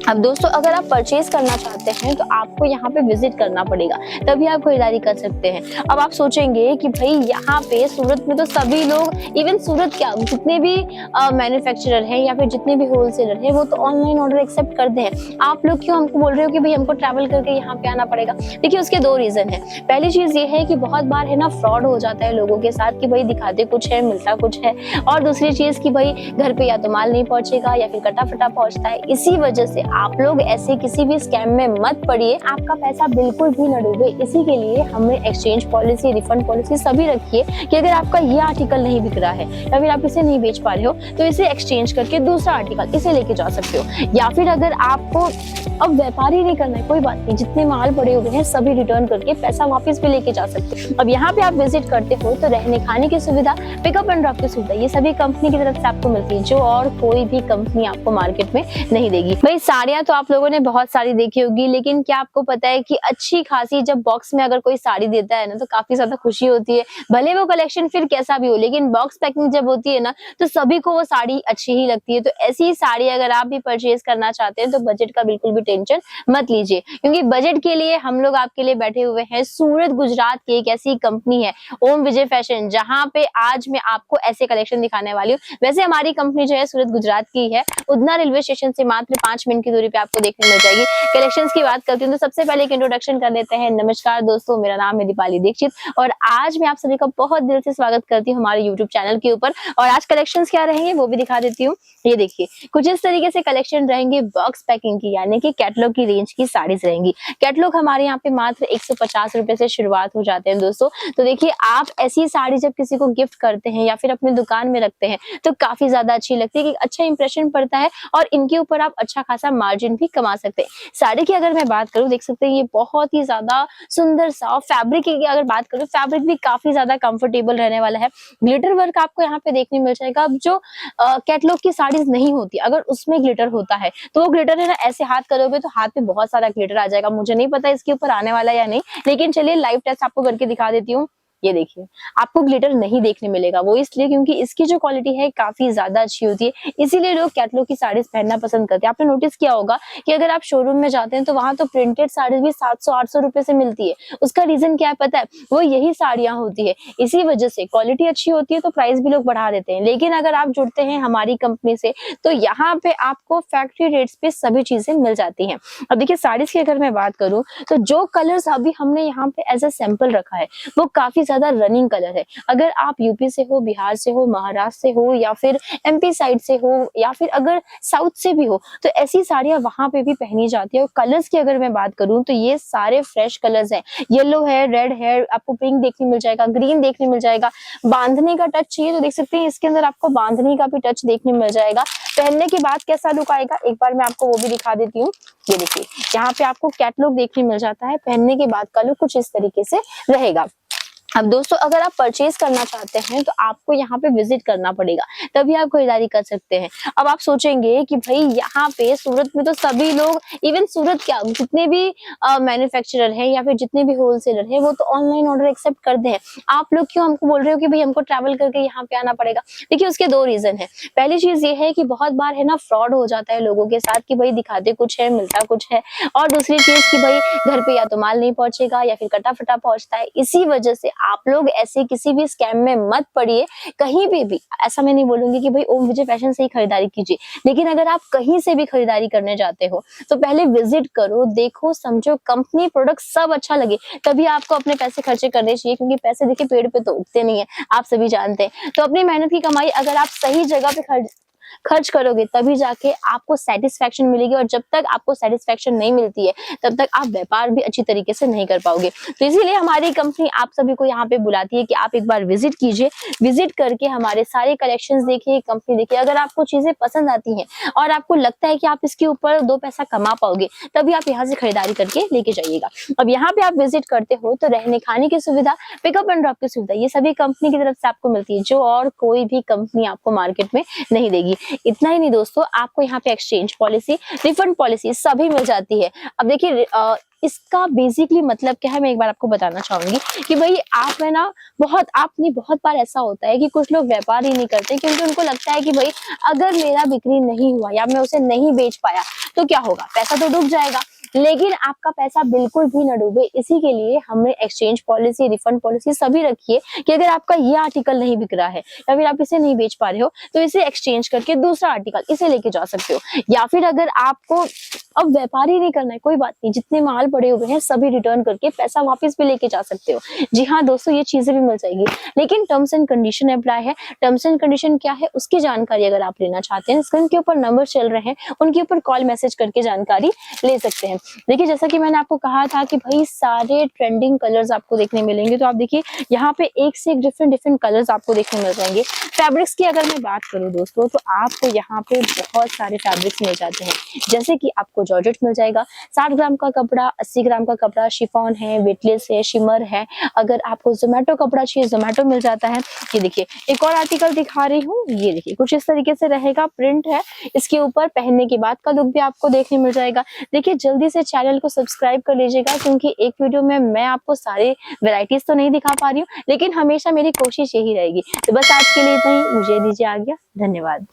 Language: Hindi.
अब दोस्तों अगर आप परचेज करना चाहते हैं तो आपको यहाँ पे विजिट करना पड़ेगा, तभी आप खरीदारी कर सकते हैं। अब आप सोचेंगे कि भाई यहाँ पे सूरत में तो सभी लोग, इवन सूरत क्या जितने भी मैन्युफैक्चरर हैं या फिर जितने भी होलसेलर हैं वो तो ऑनलाइन ऑर्डर एक्सेप्ट करते हैं, आप लोग क्यों हमको बोल रहे हो कि भाई हमको ट्रैवल करके यहाँ पे आना पड़ेगा। देखिए उसके दो रीजन है। पहली चीज ये है कि बहुत बार है ना फ्रॉड हो जाता है लोगों के साथ कि भाई दिखाते कुछ है मिलता कुछ है, और दूसरी चीज कि भाई घर पे या तो माल नहीं पहुंचेगा या फिर कटा फटा पहुंचता है। इसी वजह से आप लोग ऐसे किसी भी स्कैम में मत पड़िए, आपका पैसा बिल्कुल भी न डूबे। इसी के लिए हमने एक्सचेंज पॉलिसी, रिफंड पॉलिसी सभी रखी है कि अगर आपका ये आर्टिकल नहीं बिक रहा है या फिर आप इसे नहीं बेच पा रहे हो तो इसे एक्सचेंज करके दूसरा आर्टिकल इसे लेके जा सकते हो। या फिर अगर आपको अब व्यापारी नहीं करना है, कोई बात नहीं, जितने माल पड़े हुए हैं सभी रिटर्न करके पैसा वापस भी लेके जा सकते हो। अब यहाँ पे आप विजिट करते हो तो रहने खाने की सुविधा, पिकअप एंड ड्रॉप की सुविधा, ये सभी कंपनी की तरफ से आपको मिलती है, जो और कोई भी कंपनी आपको मार्केट में नहीं देगी। भाई साड़ियां तो आप लोगों ने बहुत सारी देखी होगी, लेकिन क्या आपको पता है कि अच्छी खासी जब बॉक्स में अगर कोई साड़ी देता है ना तो काफी ज्यादा खुशी होती है। भले वो कलेक्शन फिर कैसा भी हो, लेकिन बॉक्स पैकिंग जब होती है ना तो सभी को वो साड़ी अच्छी ही लगती है। तो ऐसी ही साड़ी अगर आप भी परचेज करना चाहते हैं तो बजट का बिल्कुल भी टेंशन मत लीजिए, क्योंकि बजट के लिए हम लोग आपके लिए बैठे हुए हैं। सूरत गुजरात की एक ऐसी कंपनी है ओम विजय फैशन, जहां पे आज मैं आपको ऐसे कलेक्शन दिखाने वाली हूँ। वैसे हमारी कंपनी जो है सूरत गुजरात की है, उधना रेलवे स्टेशन से मात्र 5 मिनट की दूरी पे आपको देखने मिल जाएगी। कलेक्शंस की बात करती हूँ तो सबसे पहले एक इंट्रोडक्शन कर लेते हैं। नमस्कार दोस्तों, मेरा नाम है दीपाली दीक्षित और आज मैं आप सभी का बहुत दिल से स्वागत करती हूँ हमारे यूट्यूब चैनल के ऊपर। और आज कलेक्शंस क्या रहेंगे वो भी दिखा देती हूँ। ये देखिए कुछ इस तरीके से कलेक्शन रहेंगे बॉक्स पैकिंग की, यानी कि कैटलॉग की रेंज की साड़ीज रहेंगी। कैटलॉग हमारे यहाँ पे मात्र 150 रुपए से शुरुआत हो जाते हैं दोस्तों। तो देखिए आप ऐसी साड़ी जब किसी को गिफ्ट करते हैं या फिर अपने दुकान में रखते हैं तो काफी ज्यादा अच्छी लगती है, कि अच्छा इंप्रेशन पड़ता है और इनके ऊपर आप अच्छा खासा मार्जिन भी कमा सकते हैं। साड़ी की अगर मैं बात करूं, देख सकते हैं ये बहुत ही ज्यादा सुंदर सा फैब्रिक की अगर बात करूं, फैब्रिक भी काफी ज्यादा कंफर्टेबल रहने वाला है। ग्लिटर वर्क आपको यहाँ पे देखने मिल जाएगा। अब जो कैटलॉग की साड़ीज नहीं होती, अगर उसमें ग्लिटर होता है तो वो ग्लिटर है ना ऐसे हाथ करोगे तो हाथ पे बहुत सारा ग्लिटर आ जाएगा। मुझे नहीं पता इसके ऊपर आने वाला या नहीं, लेकिन चलिए लाइव टेस्ट आपको करके दिखा देती हूँ। ये देखिए आपको ग्लिटर नहीं देखने मिलेगा, वो इसलिए क्योंकि इसकी जो क्वालिटी है काफी ज्यादा अच्छी होती है, इसीलिए लोग कैटलॉग की साड़ीज पहनना पसंद करते हैं। आपने नोटिस किया होगा कि अगर आप शोरूम में जाते हैं तो वहां तो प्रिंटेड साड़ीज भी 700-800 रुपए से मिलती है। उसका रीजन क्या है पता है? वो यही साड़ियां होती है, इसी वजह से क्वालिटी अच्छी होती है तो प्राइस भी लोग बढ़ा देते हैं। लेकिन अगर आप जुड़ते हैं हमारी कंपनी से तो यहाँ पे आपको फैक्ट्री रेट्स पे सभी चीजें मिल जाती हैं। अब देखिए साड़ीज की अगर मैं बात करूं तो जो कलर्स अभी हमने यहाँ पे एज ए सैंपल रखा है वो काफी ज्यादा रनिंग कलर है। अगर आप यूपी से हो, बिहार से हो, महाराष्ट्र से हो या फिर एमपी साइड से हो या फिर अगर साउथ से भी हो तो ऐसी साड़ियां वहां पे भी पहनी जाती है। और कलर्स की अगर मैं बात करूं तो ये सारे फ्रेश कलर्स हैं। येलो है, रेड है, आपको पिंक देखने मिल जाएगा, ग्रीन देखने मिल जाएगा। बांधने का टच चाहिए तो देख सकते हैं इसके अंदर आपको बांधने का भी टच देखने मिल जाएगा। पहनने के बाद कैसा लुक आएगा एक बार मैं आपको वो भी दिखा देती हूँ। ये देखिए यहाँ पे आपको कैटलॉग देखने मिल जाता है, पहनने के बाद का लुक कुछ इस तरीके से रहेगा। अब दोस्तों अगर आप परचेज करना चाहते हैं तो आपको यहाँ पे विजिट करना पड़ेगा, तभी आप खरीदारी कर सकते हैं। अब आप सोचेंगे कि भाई यहाँ पे सूरत में तो सभी लोग, इवन सूरत क्या जितने भी मैन्युफैक्चरर हैं या फिर जितने भी होलसेलर हैं वो तो ऑनलाइन ऑर्डर एक्सेप्ट करते हैं, आप लोग क्यों हमको बोल रहे हो कि भाई हमको ट्रैवल करके यहाँ पे आना पड़ेगा। देखिए उसके दो रीजन है। पहली चीज ये है कि बहुत बार है ना फ्रॉड हो जाता है लोगों के साथ कि भाई दिखाते कुछ है मिलता कुछ है, और दूसरी चीज कि भाई घर पे या तो माल नहीं पहुंचेगा या फिर कटा फटा पहुंचता है। इसी वजह से आप लोग ऐसे किसी भी स्कैम में मत पड़िए। कहीं भी ऐसा मैं नहीं बोलूंगी कि भाई ओम विजय फैशन से ही खरीदारी कीजिए, लेकिन अगर आप कहीं से भी खरीदारी करने जाते हो तो पहले विजिट करो, देखो, समझो, कंपनी प्रोडक्ट सब अच्छा लगे तभी आपको अपने पैसे खर्चे करने चाहिए, क्योंकि पैसे देखिए पेड़ पे तो उगते नहीं है, आप सभी जानते हैं। तो अपनी मेहनत की कमाई अगर आप सही जगह पे खर्च करोगे तभी जाके आपको सेटिस्फेक्शन मिलेगी, और जब तक आपको सेटिस्फेक्शन नहीं मिलती है तब तक आप व्यापार भी अच्छी तरीके से नहीं कर पाओगे। तो इसीलिए हमारी कंपनी आप सभी को यहाँ पे बुलाती है कि आप एक बार विजिट कीजिए, विजिट करके हमारे सारे कलेक्शंस देखिए, कंपनी देखिए। अगर आपको चीजें पसंद आती हैं और आपको लगता है कि आप इसके ऊपर 2 पैसा कमा पाओगे तभी आप यहाँ से खरीदारी करके लेके जाइएगा। अब यहाँ पे आप विजिट करते हो तो रहने खाने की सुविधा, पिकअप एंड ड्रॉप की सुविधा, ये सभी कंपनी की तरफ से आपको मिलती है, जो और कोई भी कंपनी आपको मार्केट में नहीं देगी। इतना ही नहीं दोस्तों, आपको यहाँ पे एक्सचेंज पॉलिसी, रिफंड पॉलिसी सभी मिल जाती है। अब देखिए इसका बेसिकली मतलब क्या है मैं एक बार आपको बताना चाहूंगी कि भाई आप है ना बहुत बार ऐसा होता है कि कुछ लोग व्यापार ही नहीं करते, क्योंकि उनको लगता है कि भाई अगर मेरा बिक्री नहीं हुआ या मैं उसे नहीं बेच पाया तो क्या होगा, पैसा तो डूब जाएगा। लेकिन आपका पैसा बिल्कुल भी ना डूबे, इसी के लिए हमने एक्सचेंज पॉलिसी, रिफंड पॉलिसी सभी रखी है कि अगर आपका ये आर्टिकल नहीं बिक रहा है या फिर आप इसे नहीं बेच पा रहे हो तो इसे एक्सचेंज करके दूसरा आर्टिकल इसे लेके जा सकते हो। या फिर अगर आपको अब व्यापारी नहीं करना है, कोई बात नहीं, जितने माल पड़े हुए हैं सभी रिटर्न करके पैसा वापस भी लेके जा सकते हो। जी हाँ दोस्तों, ये चीजें भी मिल जाएगी, लेकिन टर्म्स एंड कंडीशन अप्लाई है। टर्म्स एंड कंडीशन क्या है उसकी जानकारी अगर आप लेना चाहते हैं, स्क्रीन के ऊपर नंबर चल रहे हैं, उनके ऊपर कॉल मैसेज करके जानकारी ले सकते हैं। देखिए जैसा कि मैंने आपको कहा था कि भाई सारे ट्रेंडिंग कलर्स आपको देखने मिलेंगे, तो आप देखिए यहाँ पे एक से एक डिफरेंट कलर्स आपको देखने मिल जाएंगे। फैब्रिक्स की अगर मैं बात करूँ दोस्तों, तो आपको यहाँ पे बहुत सारे फैब्रिक्स मिल जाते हैं, जैसे कि आपको जॉर्जेट मिल जाएगा 60 ग्राम का कपड़ा, 80 ग्राम का कपड़ा, शिफॉन है, वेटलेस है, शिमर है। अगर आपको जोमेटो कपड़ा चाहिए जोमेटो मिल जाता है। ये देखिए एक और आर्टिकल दिखा रही हूँ, ये देखिए कुछ इस तरीके से रहेगा, प्रिंट है इसके ऊपर, पहनने के बाद का लुक भी आपको देखने मिल जाएगा। देखिए जल्दी से चैनल को सब्सक्राइब कर लीजिएगा, क्योंकि एक वीडियो में मैं आपको सारे वेराइटीज तो नहीं दिखा पा रही हूँ, लेकिन हमेशा मेरी कोशिश यही रहेगी। तो बस आज के लिए इतना ही, मुझे दीजिए आज्ञा, धन्यवाद।